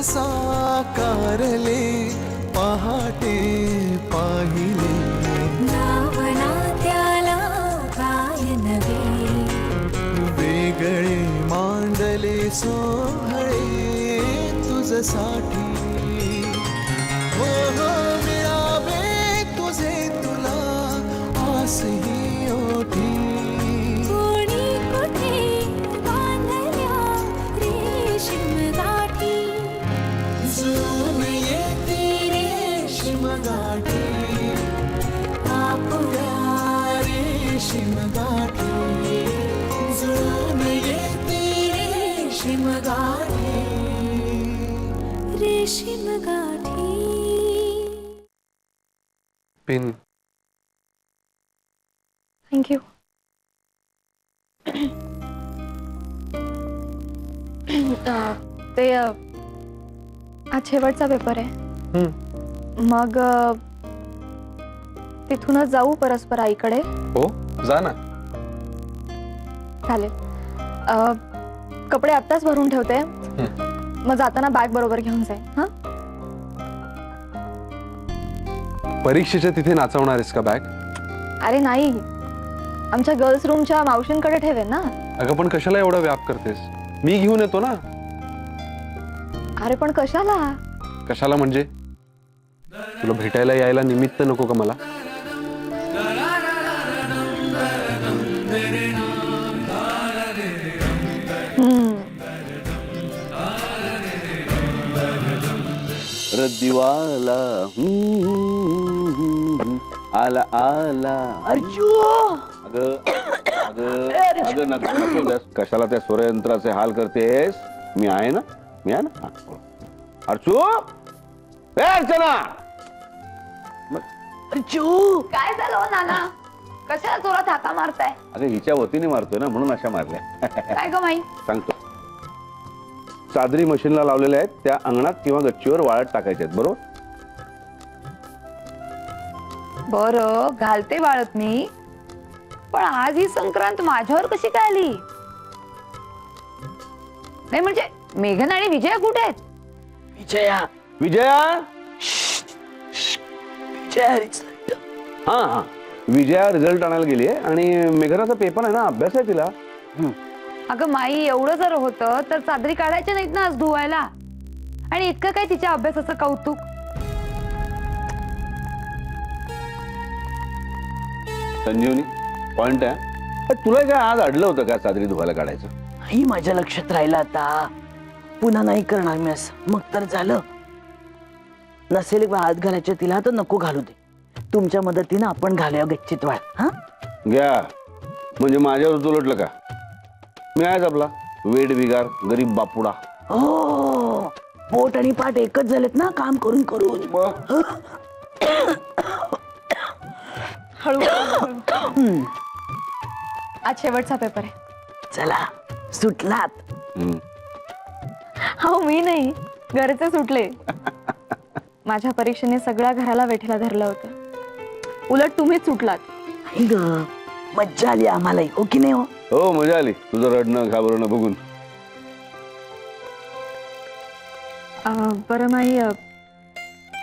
साकारले पहाटे पाहिले भावना त्याला काय नवे वेगळे मांडले सोहळे तुझसाठी हो हो मिळावे तुझे तुला आसही ओठी कोणी कुठे बांधल्या रेशीम गाठी जुळून येती रेशीम गाठी आपुल्या रेशीम गाठी जुळून येती रेशीम गाठी रेशीम गाठी पिन थँक्यू. ते आज शेवटचा पेपर आहे. मग तिथूनच जाऊ परस्पर आईकडे. हो जा ना. चालेल. कपडे आत्ताच भरून ठेवते. मग जाताना बॅग बरोबर घेऊन जाईल. हा परीक्षेच्या तिथे नाचवणार आहेस का बॅग? अरे नाही, आमच्या गर्ल्स रूमच्या मावशींकडे ठेवेन ना. अगं पण कशाला एवढा व्याप करतेस? मी घेऊन येतो ना. अरे पण कशाला? कशाला म्हणजे तुला भेटायला यायला निमित्त नको का मला? रद्दीवाला आला आला अर्जू अगं अगं अगं नको कशाला त्या स्वरयंत्राचे हाल करतेस? मी आहे ना, मी आहे ना. अर्चू ए अर्चना. अर्जू काय झालं नाना? कशाला जोरात हाका मारताय? अगं हिच्या वतीने मारतोय ना म्हणून अशा मारल्या. काय ग माई? सांगतो. चादरी मशीनला लावलेल्या आहेत त्या अंगणात किंवा गच्चीवर वाळत टाकायच्या आहेत. बरोबर? बरं घालते वाळत मी, पण आज ही संक्रांत माझ्यावर कशी काय आली? नाही म्हणजे मेघन आणि विजया कुठे आहेत? विजया विजया. विजया result. हा हा विजया रिझल्ट आणायला गेली आहे आणि मेघनाचा पेपर आहे ना, अभ्यास आहे तिला. अगं माई, एवढं जर होतं तर चादरी काढायच्या नाहीत ना आज धुवायला. आणि इतकं काय तिच्या अभ्यासाचं कौतुक? संजीवनी पॉइंट आहे. तुला काय आज अडलं होतं का चादरी धुवायला काढायचं? ही माझ्या लक्षात राहिलं. आता पुन्हा नाही करणार मी असं. मग तर झालं. नसेल हात घालायचे तिला तर नको घालू दे. तुमच्या मदतीनं आपण घालूया गच्चीत वाळ. हा घ्या म्हणजे माझ्यावर उलटलं का? मी आहेच आपला वेड बिगार गरीब बापुडा. हो, पोट आणि पाठ एकच झालेत ना काम करून करून. हळू. आज शेवटचा पेपर आहे. चला सुटलात. हो मी नाही, घरचे सुटले. माझ्या परीक्षेने सगळ्या घराला वेठीला धरलं होतं. उलट तुम्हीच सुटलात. आई ग, मज्जा आली आम्हालाही. हो की नाही? हो हो मजा आली तुझं रडणं घाबरणं बघून. बरं माई,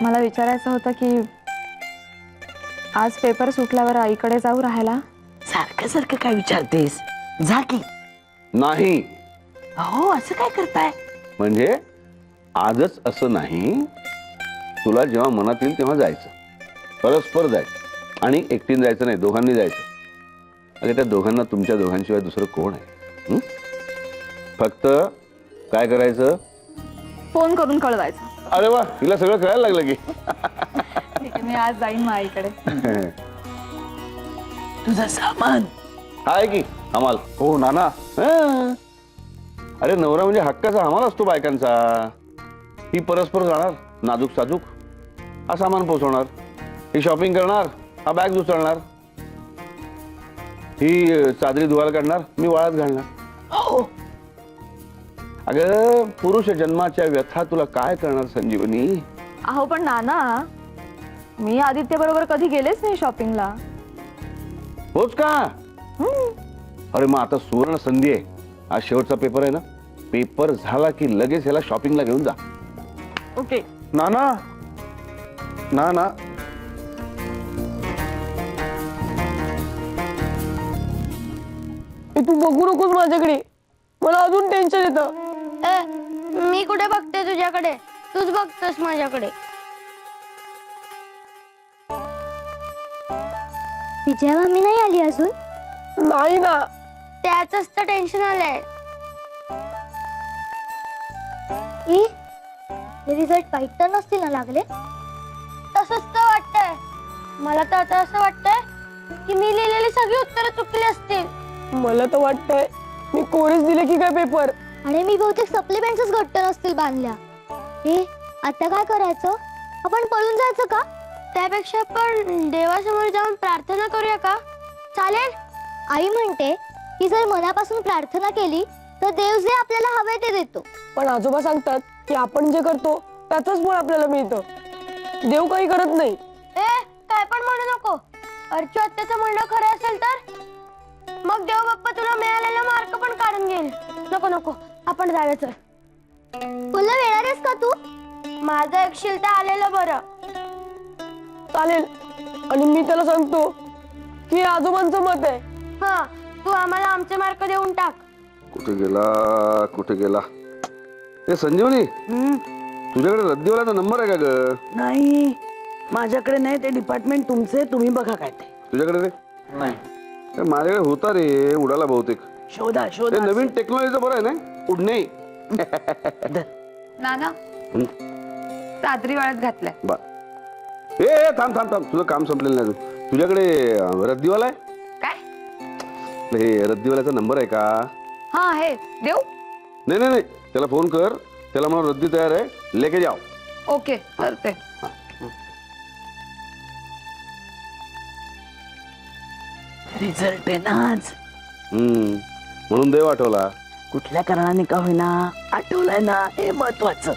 मला विचारायचं होतं की आज पेपर सुटल्यावर आईकडे जाऊ राहायला? सारखं सारखं काय विचारतेस? जा की. नाही हो, असं काय करताय? म्हणजे आजच असं नाही, तुला जेव्हा मनात येईल तेव्हा जायचं. परस्पर जायचं आणि एकटीने जायचं नाही, दोघांनी जायचं. अरे त्या दोघांना तुमच्या दोघांशिवाय दुसरं कोण आहे? फक्त काय करायचं? फोन करून कळवायचं. अरे वा, हिला सगळं कळायला लागलं की. ठीक आहे, मी आज जाईन मग आईकडे. तुझं सामान हाय की हमाल. हो नाना. अरे नवरा म्हणजे हक्काचा हमाल असतो बायकांचा. ही परस्पर जाणार नाजूक साजूक, हा सामान पोहोचवणार. ही शॉपिंग करणार, हा बॅग उचलणार. ही चादरी धुवायला काढणार, मी वाळत घालणार. हो, अगं पुरुष जन्माच्या व्यथा तुला काय करणार संजीवनी? अहो पण नाना, मी आदित्य बरोबर कधी गेलेच नाही शॉपिंगला. होच का? अरे मग आता सुवर्ण संधी आहे. आज शेवटचा पेपर आहे ना, पेपर झाला की लगेच ह्याला शॉपिंगला घेऊन जा. ओके. ना ना ना ना तू बघू नकोस माझ्याकडे, मला अजून टेन्शन येतं. मी कुठे बघते तुझ्याकडे, तूच बघतोस माझ्याकडे. विजया मामी नाही आली अजून? नाही ना. त्याच तर टेन्शन आलंय. रिझल्ट वाईट तर नसतील ना लागले? तसंच तर वाटतंय मला. तर आता असं वाटतंय की मी लिहिलेली सगळी उत्तरं चुकली असतील. मला तर वाटतंय मी कोरीच दिले की काय पेपर. आणि मी बहुतेक सप्लिमेंट्सच घट्ट नसतील बांधल्या. आता काय करायचं? आपण पळून जायचं का? त्यापेक्षा आपण देवासमोर जाऊन प्रार्थना करूया का? चालेल. आई म्हणते की जर मनापासून प्रार्थना केली तर देव जे आपल्याला हवे ते देतो. पण आजोबा सांगतात की आपण जे करतो त्याचंच फळ आपल्याला मिळतं. देव काही करत नाही. काय पण म्हणू नको. अर्चू आत्याचं म्हणणं खरं असेल तर मग देव बाप्पा तुला मिळालेला मार्क पण काढून घेईल. नको नको, आपण जायचं. तुला येणार आहेस का तू? माझं ऐकशील तर आलेलं बरं. चालेल. आणि मी त्याला सांगतो की आजोबांचं मत आहे. हा, तू आम्हाला आमचे मार्क देऊन टाक. कुठे गेला ए संजीवनी, तुझ्याकडे रद्दीवाल्याचा नंबर आहे का ग? नाही, माझ्याकडे नाही. ते डिपार्टमेंट तुमचे, तुम्ही बघा काय ते. तुझ्याकडे रे? नाही. माझ्याकडे होता रे, उडाला बहुतेक. शोधा ते शोधा. नवीन टेक्नॉलॉजीचं बरं आहे ना, उडणे. नाना चादरी वाळत घातलाय. बा ए थांब थांब थांब, तुझं काम संपलेलं नाही अजून. तुझ्याकडे रद्दीवाला आहे? काय? हे रद्दीवाल्याचा नंबर आहे का? हा आहे. देऊ? नाही नाही नाही, त्याला फोन कर. त्याला मला रद्दी तयार आहे, लेके जाओ. ओके करते. रिझल्ट आहे ना आज. म्हणून देव आठवला. कुठल्या कारणाने का होईना आठवलाय ना, हे महत्वाचं.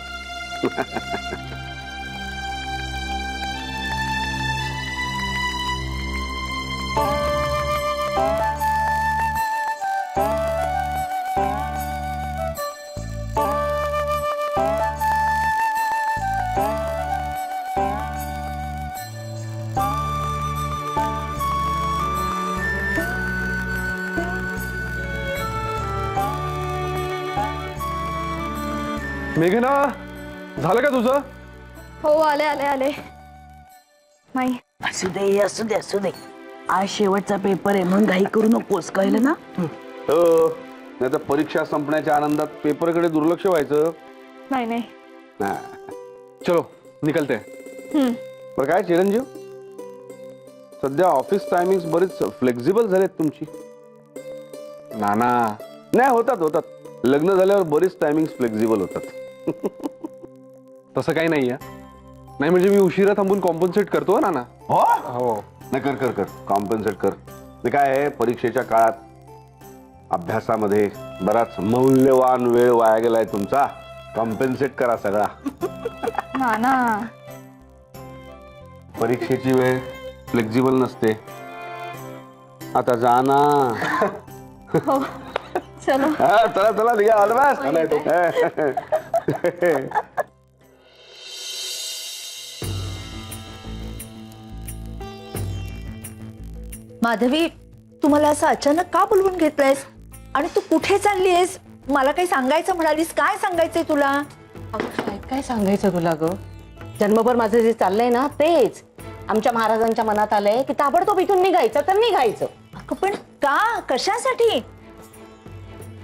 मेघना, झालं का तुझं? हो आले आले आले. नाही असू दे असू दे असू दे. आज शेवटचा पेपर आहे म्हणून घाई करू नकोस, कळलं ना? हो, नाही तर परीक्षा संपण्याच्या आनंदात पेपरकडे दुर्लक्ष व्हायचं. नाही नाही. हा. चलो निकलते. पण काय चिरंजीव, सध्या ऑफिस टायमिंग बरीच फ्लेक्झिबल झालेत तुमची. नाना नाही, होतात. लग्न झाल्यावर बरीच टायमिंग फ्लेक्झिबल होतात. तसं काही नाहीये. नाही म्हणजे मी उशिरा थांबून कॉम्पन्सेट करतो नाना. हो हो. नाही, कर कॉम्पन्सेट कर. ते काय आहे, परीक्षेच्या काळात अभ्यासामध्ये बराच मौल्यवान वेळ वाया गेलाय तुमचा. कॉम्पन्सेट करा सगळा. नाना परीक्षेची वेळ फ्लेक्झिबल नसते. आता जा ना. हो चलो. हा, चला निघा. All the best. माधवी, तू मला असं अचानक का बोलवून घेतलंयस? आणि तू कुठे चाललीयस? मला काही सांगायचं म्हणालीस. काय सांगायचंय तुला? काय सांगायचं तुला ग? जन्मभर माझं जे चाललंय ना तेच. आमच्या महाराजांच्या मनात आलंय की ताबडतोब इथून निघायचं तर निघायचं. अगं पण का? कशासाठी?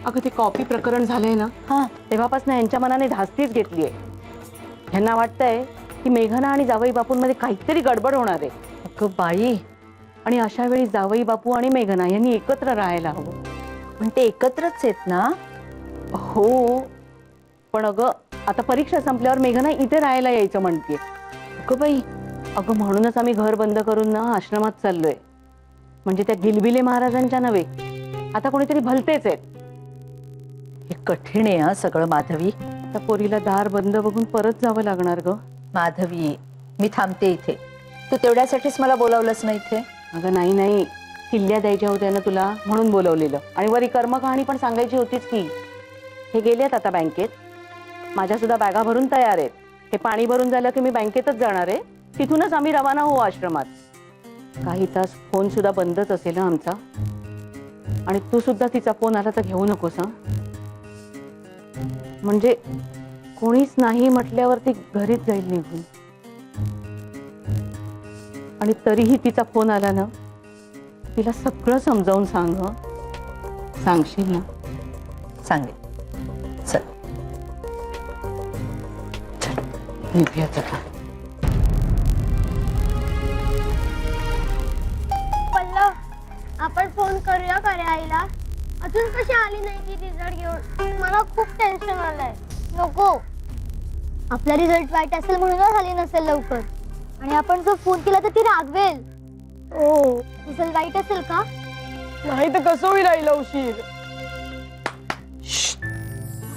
अगं ते कॉपी प्रकरण झालंय ना, हा, तेव्हापासून यांच्या मनाने धास्तीच घेतलीये. ह्यांना वाटतंय की मेघना आणि जावई बापूंमध्ये काहीतरी गडबड होणार आहे. अगं बाई, आणि अशा वेळी जावई बापू आणि मेघना यांनी एकत्र राहायला हवं. पण ते एकत्रच आहेत ना? हो, पण अगं आता परीक्षा संपल्यावर मेघना इथे राहायला यायचं म्हणते. अगं बाई, अगं म्हणूनच आम्ही घर बंद करून ना आश्रमात चाललोय. म्हणजे त्या गिलबिले महाराजांच्या नव्हे, आता कोणीतरी भलतेच आहेत. हे कठीण आहे हा सगळं माधवी. त्या पोरीला दार बंद बघून परत जावं लागणार ग. माधवी, मी थांबते इथे. तू तेवढ्यासाठीच मला बोलावलंस ना इथे? अगं नाही, किल्ल्या द्यायच्या होत्या ना तुला म्हणून बोलवलेलं. आणि वरी कर्मकहाणी पण सांगायची होतीच की. हे गेलेत आता बँकेत. माझ्या सुद्धा बॅगा भरून तयार आहेत. हे पाणी भरून झालं की मी बँकेतच जाणार आहे, तिथूनच आम्ही रवाना होऊ आश्रमात. काही तास फोन सुद्धा बंदच असेल ना आमचा. आणि तू सुद्धा तिचा फोन आला तर घेऊ नकोस हं. म्हणजे कोणीच नाही म्हटल्यावर ती घरीच जाईल निघून. आणि तरीही तिचा फोन आला ना, तिला सगळं समजावून सांग हं. सांगशील ना? सांगेल. चल. निघूया चला. पल्लव, आपण फोन करूया का रे आईला? अजून कशी आली नाही ती रिझल्ट घेऊन? मला खूप टेन्शन आलंय. नको, आपला रिझल्ट वाईट असेल म्हणूनच आली नसेल लवकर. आणि आपण जर फोन केला तर ती रागवेल. ओ, रिझल्ट वाईट असेल का? नाही तर कसं होईल आईला उशीर?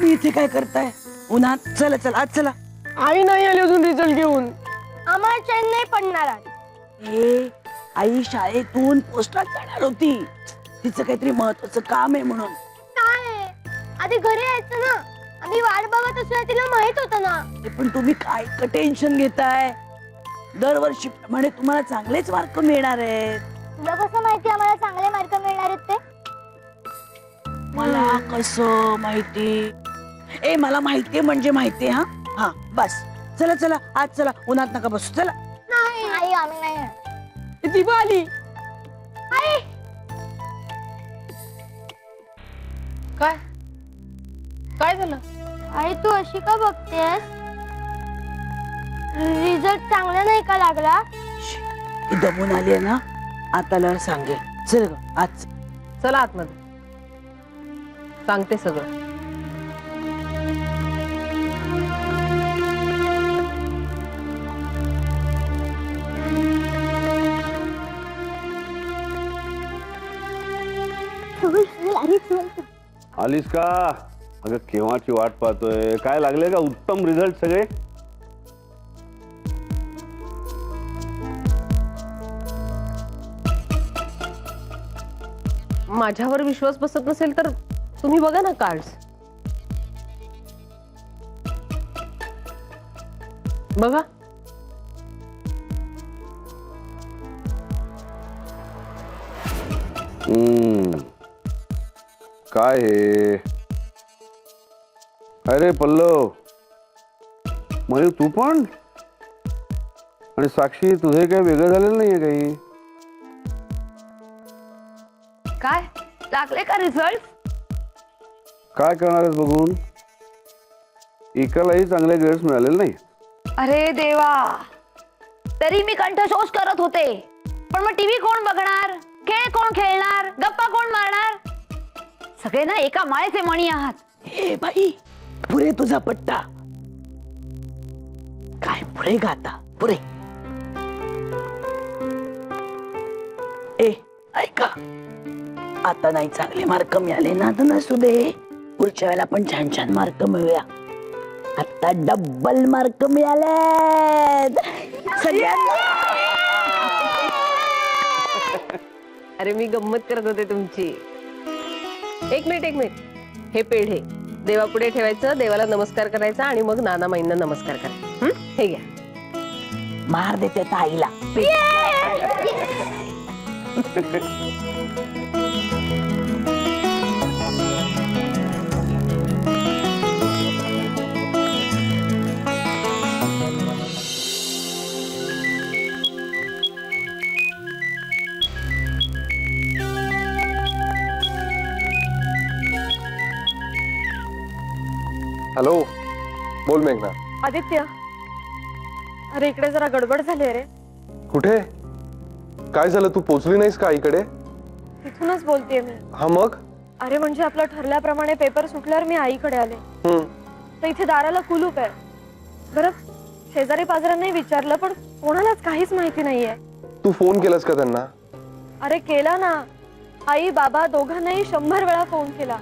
मी इथे काय करताय उन्हात? चला चला आज चला. आई नाही आली अजून रिझल्ट घेऊन. आम्हाला चैन नाही पडणार आज. ए, आई शाळेतून पोस्टात जाणार होती, तिचं काहीतरी महत्वाचं काम आहे म्हणून. काय आहे? आधी घरी यायचं ना. आम्ही वाट बघत असतो तिला माहित होतं ना. पण तुम्ही काय टेन्शन घेताय? दरवर्षी प्रमाणे तुम्हाला चांगलेच मार्क मिळणार आहेत. तुला कसं माहिती आम्हाला चांगले मार्क मिळणार आहेत ते? मला कसं माहिती? ए, मला माहितीये म्हणजे माहितीये. हा हा बस. चला चला आज चला, उन्हात नका बसू. चला. नाही आई, आम्ही नाही येणार. ती पण आली. आई, काय काय झालं? आई तू अशी का बघतेस? रिझल्ट चांगला नाही का लागला? ही दमून आली आहे ना, आता लहर सांगेल. चल ग आज. चला आतमध्ये, सांगते सगळं. आलीस का? अगं केव्हाची वाट पाहतोय. काय लागले का उत्तम रिझल्ट सगळे? माझ्यावर विश्वास बसत नसेल तर तुम्ही बघा ना कार्ड्स. बघा. काय हे? अरे पल्लव, मयूर तू पण? आणि साक्षी, तुझे काय वेगळं झालेलं नाहीये काही? काय लागले का रिझल्ट? काय करणार आहेस बघून? एकालाही चांगले ग्रेड्स मिळालेले नाही. अरे देवा, तरी मी कंठशोष करत होते. पण मग टीव्ही कोण बघणार? खेळ कोण खेळणार? गप्पा कोण मारणार? सगळे ना एका माळेचे मणी आहात. ए बाई, पुरे तुझा पट्टा. काय पुरे गाता पुरे. ए ऐका, आता नाही चांगले मार्क मिळाले ना तर नसू दे, पुढच्या वेळेला पण छान छान मार्क मिळूया. आता डबल मार्क मिळाले सगळ्यांना. अरे मी गंमत करत होते तुमची. एक मिनिट. हे पेढे देवापुढे ठेवायचं, देवाला नमस्कार करायचा आणि मग नाना माईंना नमस्कार करायचा. हे घ्या. मार देते आता आईला. हॅलो, बोल मेघना. आदित्य, अरे इकडे जरा गडबड झाली रे. कुठे? काय झालं? तू पोचली नाहीस का आईकडे? तिथूनच बोलतेय मी. हा मग? अरे म्हणजे आपलं ठरल्याप्रमाणे पेपर सुटल्यावर मी आईकडे आले. तर इथे दाराला कुलूप आहे. बरं, शेजारी पाजारांनाही विचारलं पण कोणालाच काहीच माहिती नाहीये. तू फोन केलास का त्यांना? अरे केला ना. आई बाबा दोघांनाही 100 वेळा फोन केला,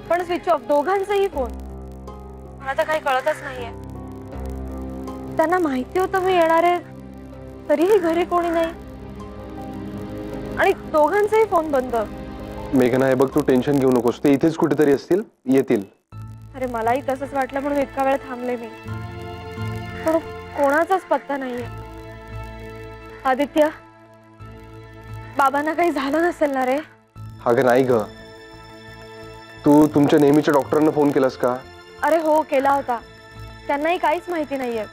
पण स्विच ऑफ. दोघांचाही फोन. मला तर काही कळतच नाहीये. त्यांना माहिती होतं मी येणार आहे, तरीही घरी कोणी नाही. आणि दोघांचाही फोन बंद. मेघना, हे बघ, तू टेन्शन घेऊ नकोस. ते इथेच कुठेतरी असतील, येतील. अरे मलाही तसंच वाटलं म्हणून इतका वेळ थांबले मी. पण कोणाचाच पत्ता नाहीये. आदित्य, बाबांना काही झालं नसेल ना रे? अगं नाही ग. तू तुमच्या नेहमीच्या डॉक्टरांना फोन केलास का? अरे हो, केला होता. त्यांनाही काहीच माहिती नाहीये.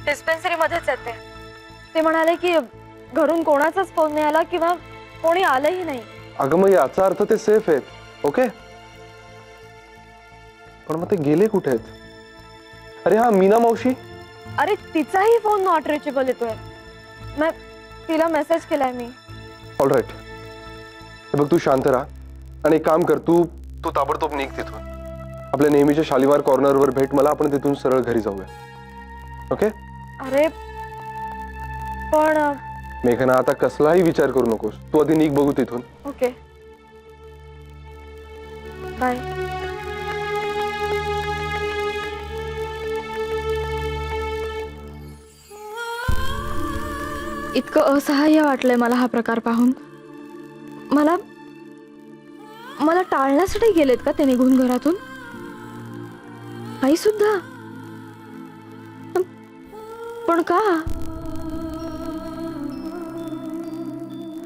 डिस्पेन्सरी मध्येच आहेत ते म्हणाले की घरून कोणाचाच फोन नाही आला किंवा कोणी आलंही नाही. अगं मग याचा अर्थ ते सेफ आहेत. ओके, पण मग ते गेले कुठे आहेत? अरे हा मीना मावशी. अरे तिचाही फोन नॉट रिचेबल येतोय. मग तिला मेसेज केलाय मी. All right. हे बघ, तू शांत राहा आणि एक काम कर, तू ताबडतोब निघ तिथून. आपल्या नेहमीच्या शालिमार कॉर्नरवर भेट मला, आपण तिथून सरळ घरी जाऊया. ओके? अरे पण मेघना, आता कसलाही विचार करू नकोस. तू आधी निघ बघू तिथून. Okay, bye. इतकं असहाय्य वाटलंय मला हा प्रकार पाहून. मला मला टाळण्यासाठी गेलेत का ते निघून घरातून? आई सुद्धा. पण का?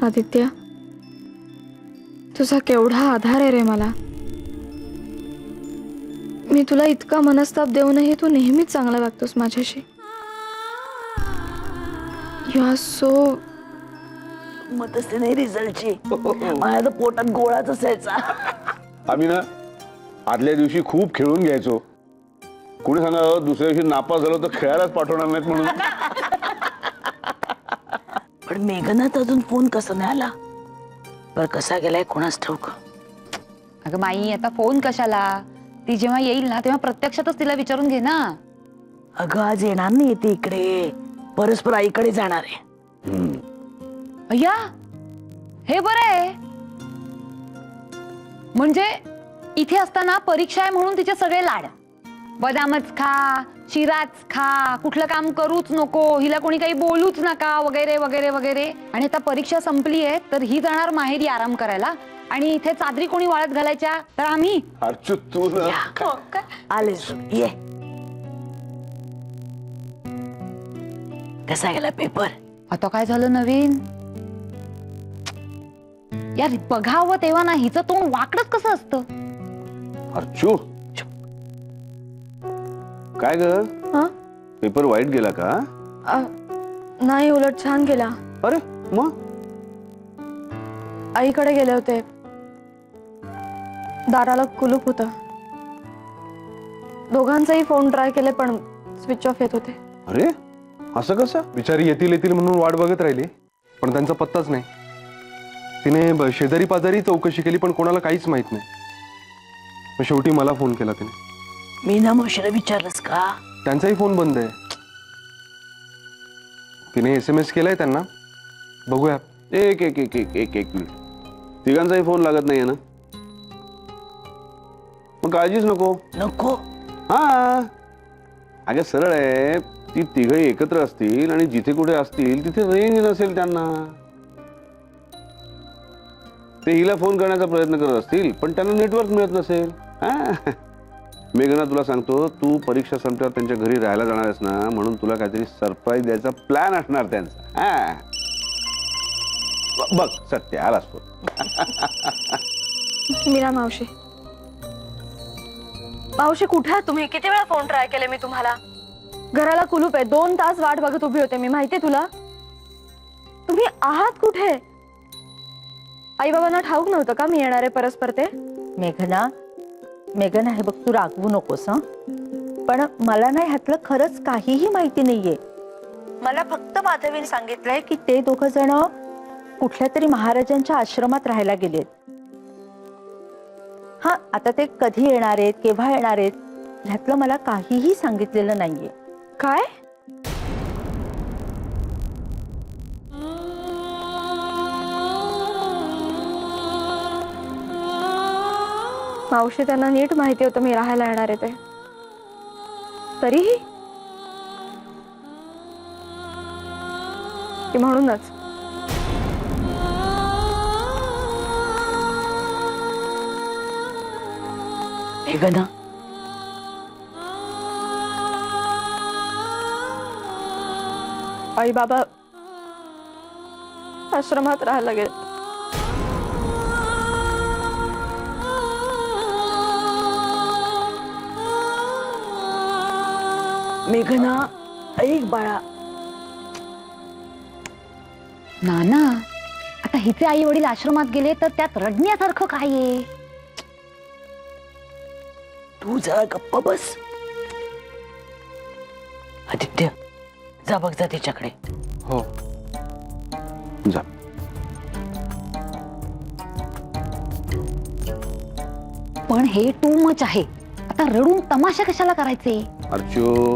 आदित्य, तुझा केवढा आधार आहे रे मला. मी तुला इतका मनस्ताप देऊनही तू नेहमीच चांगला वागतोस माझ्याशी. You are so. मग तसे नाही रिझल्टची. माझ्या तर पोटात गोळाच असायचा. आम्ही ना आदल्या दिवशी खूप खेळून घ्यायचो. कुणी सांगा दुसऱ्या दिवशी नापास झालो तर खेळायलाच पाठवणार नाहीत म्हणून. पण मेघनात अजून फोन कसा नाही आला? पर कसा गेलाय कोणाच ठाऊक. अगं माई, आता फोन कशाला? ती जेव्हा येईल ना तेव्हा प्रत्यक्षातच तिला विचारून घे ना. अगं आज येणार नाही ती इकडे, परस्पर आईकडे जाणार आहे. अय्या, हे बरं आहे. म्हणजे इथे असताना परीक्षा आहे म्हणून तिचे सगळे लाड. बदामच खा, शिराच खा, कुठलं काम करूच नको, हिला कोणी काही बोलूच नका, वगैरे वगैरे वगैरे. आणि आता परीक्षा संपली आहे तर ही जाणार माहेरी आराम करायला, आणि इथे चादरी कोणी वाळत घालायच्या तर आम्ही. अर्चू तू ना आलेस ये. कसा गेला पेपर? आता काय झालं नवीन? यार बघावं तेव्हा ना हिचं तोंड वाकडच कसं असतं. अर्चू, काय ग, हा? पेपर वाईट गेला का? नाही, उलट छान गेला. अरे मग? आईकडे गेले होते. दाराला कुलूप होतं. दोघांचाही फोन ट्राय केले पण स्विच ऑफ येत होते. अरे असं कसं? बिचारी येतील म्हणून वाट बघत राहिली, पण त्यांचा पत्ताच नाही. तिने शेजारी पाजारी चौकशी केली पण कोणाला काहीच माहित नाही. मग शेवटी मला फोन केला तिने. मीना मावशीला विचारलंस का? त्यांचाही फोन बंद आहे. तिने SMS केलाय त्यांना, बघूया. एक एक एक एक एक एक मिनिट. तिघांचाही फोन लागत नाहीये ना? मग काळजीच नको. नको. हा, अगं सरळ आहे. ती तिघही एकत्र असतील आणि जिथे कुठे असतील तिथे रेंज नसेल त्यांना. ते हिला फोन करण्याचा प्रयत्न करत असतील पण त्यांना नेटवर्क मिळत नसेल. मेघना, तुला सांगतो, तू परीक्षा संपल्यावर त्यांच्या घरी राहायला जाणार आहेस ना, म्हणून तुला काहीतरी सरप्राईज द्यायचा प्लॅन असणार त्यांचा. बघ सत्य आलास फोन. मीरा मावशी. मावशी कुठे आहात तुम्ही? किती वेळा फोन ट्राय केले मी तुम्हाला. घराला कुलूप आहे. 2 तास वाट बघत उभी होते मी, माहितीये तुला? तुम्ही आहात कुठे? आई बाबांना ठाऊक नव्हतं का मी येणार आहे परस्पर ते? मेघना, मेघना, हे बघ, तू रागवू नकोस हं. पण मला नाही ह्यातलं खरंच काहीही माहिती नाहीये. मला फक्त माधवीने सांगितलंय की ते दोघं जण कुठल्या तरी महाराजांच्या आश्रमात राहायला गेलेत. हा, आता ते कधी येणार आहेत, केव्हा येणार आहेत, ह्यातलं मला काहीही सांगितलेलं नाहीये. काय? मावशी, त्यांना नीट माहिती होतं मी राहायला येणार आहे ते. तरीही की म्हणूनच मेघना, आई बाबा आश्रमात राहायला गेले. मेघना ऐक बाळा, नाना आता हिचे आई वडील आश्रमात गेले तर त्यात रडण्यासारखं काय आहे? तू जरा गप्प बस. आदित्य जा बघ जा तिच्याकडे. हो जा. पण हे टू मच आहे. आता रडून तमाशा कशाला करायचे? अर्चू